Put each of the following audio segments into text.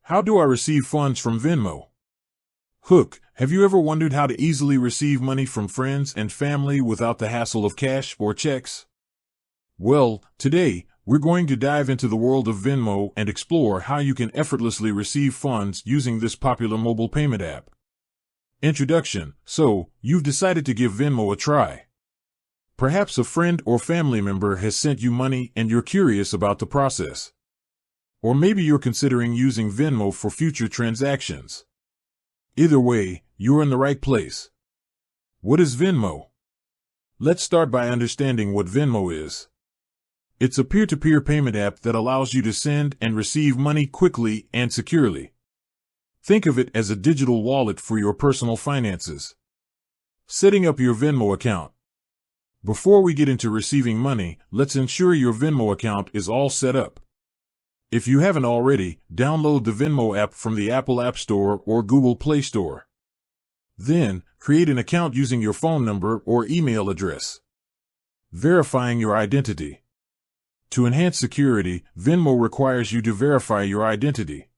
How do I receive funds from Venmo? Hook, have you ever wondered how to easily receive money from friends and family without the hassle of cash or checks? Well, today, we're going to dive into the world of Venmo and explore how you can effortlessly receive funds using this popular mobile payment app. Introduction. So, you've decided to give Venmo a try. Perhaps a friend or family member has sent you money and you're curious about the process. Or maybe you're considering using Venmo for future transactions. Either way, you're in the right place. What is Venmo? Let's start by understanding what Venmo is. It's a peer-to-peer payment app that allows you to send and receive money quickly and securely. Think of it as a digital wallet for your personal finances. Setting up your Venmo account. Before we get into receiving money, let's ensure your Venmo account is all set up. If you haven't already, download the Venmo app from the Apple App Store or Google Play Store. Then, create an account using your phone number or email address. Verifying your identity. To enhance security, Venmo requires you to verify your identity.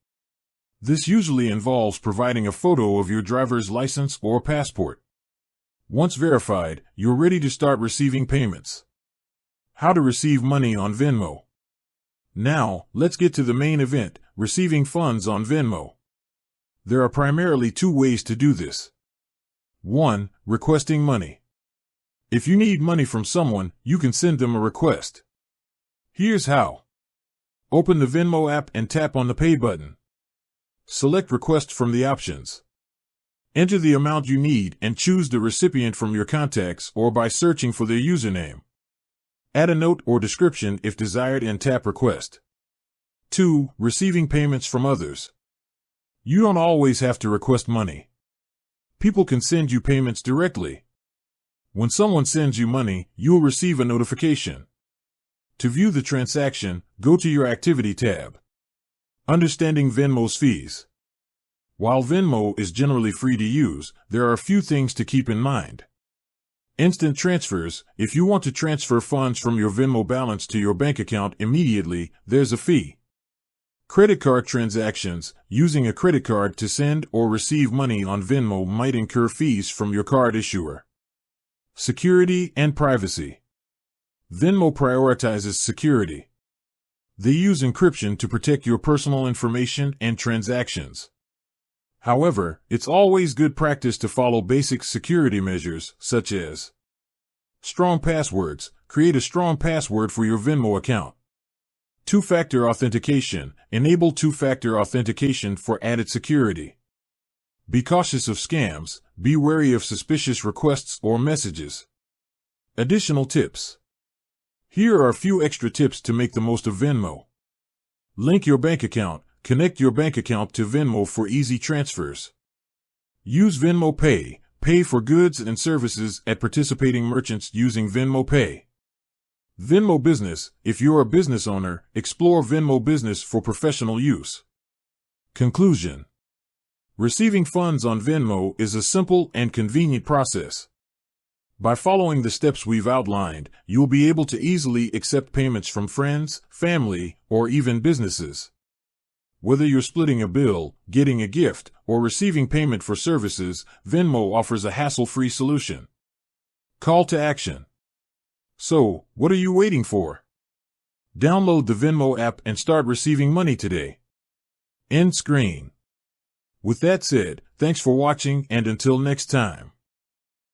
This usually involves providing a photo of your driver's license or passport. Once verified, you're ready to start receiving payments. How to receive money on Venmo. Now, let's get to the main event, receiving funds on Venmo. There are primarily two ways to do this. 1. Requesting money. If you need money from someone, you can send them a request. Here's how. Open the Venmo app and tap on the Pay button. Select Request from the options. Enter the amount you need and choose the recipient from your contacts or by searching for their username. Add a note or description if desired and tap Request. 2. Receiving payments from others. You don't always have to request money. People can send you payments directly. When someone sends you money, you'll receive a notification. To view the transaction, go to your Activity tab. Understanding Venmo's fees. While Venmo is generally free to use, there are a few things to keep in mind. Instant transfers. If you want to transfer funds from your Venmo balance to your bank account immediately, there's a fee. Credit card transactions. Using a credit card to send or receive money on Venmo might incur fees from your card issuer. Security and privacy. Venmo prioritizes security. They use encryption to protect your personal information and transactions. However, it's always good practice to follow basic security measures, such as strong passwords. Create a strong password for your Venmo account. Two-factor authentication. Enable two-factor authentication for added security. Be cautious of scams. Be wary of suspicious requests or messages. Additional tips. Here are a few extra tips to make the most of Venmo. Link your bank account. Connect your bank account to Venmo for easy transfers. Use Venmo Pay. Pay for goods and services at participating merchants using Venmo Pay. Venmo Business. If you're a business owner, explore Venmo Business for professional use. Conclusion. Receiving funds on Venmo is a simple and convenient process. By following the steps we've outlined, you'll be able to easily accept payments from friends, family, or even businesses. Whether you're splitting a bill, getting a gift, or receiving payment for services, Venmo offers a hassle-free solution. Call to action. So, what are you waiting for? Download the Venmo app and start receiving money today. End screen. With that said, thanks for watching and until next time.